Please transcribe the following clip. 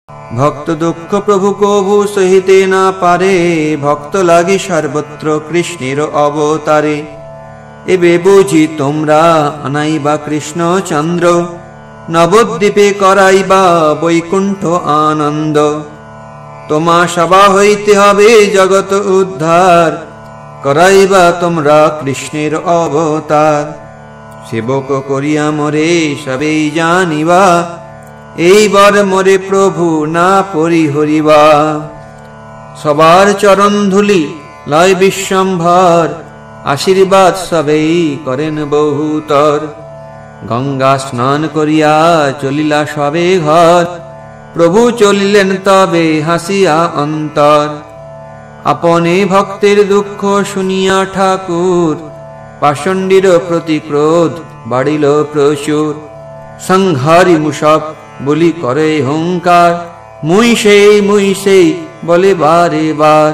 ভক্ত দুঃখ প্রভু কভু সহিতে না পারে, ভক্ত লাগি সর্বত্র কৃষ্ণের অবতারে। এবে বুঝি তোমরা আনাইবা কৃষ্ণ চন্দ্র, নবদ্বীপে করাইবা বৈকুণ্ঠ আনন্দ। তোমা সভা হইতে হবে জগৎ উদ্ধার, করাইবা তোমরা কৃষ্ণের অবতার। সেবক করিয়া মোরে সবেই জানিবা, এইবার মোরে প্রভু না পরিহরিবা। সবার চরণ ধুলি লয় বিশ্বম্ভর, আশীর্বাদ সবেই করেন বহুতর। গঙ্গা স্নান করিয়া চলিলা সবে ঘর, প্রভু চলিলেন তবে হাসিয়া অন্তর। আপনে ভক্তের দুঃখ শুনিয়া ঠাকুর, পাষণ্ডীর প্রতি ক্রোধ বাড়িল প্রচুর। সংহারি মূষক বলি করে হুঙ্কার, মুই সেই বলে বারে বার।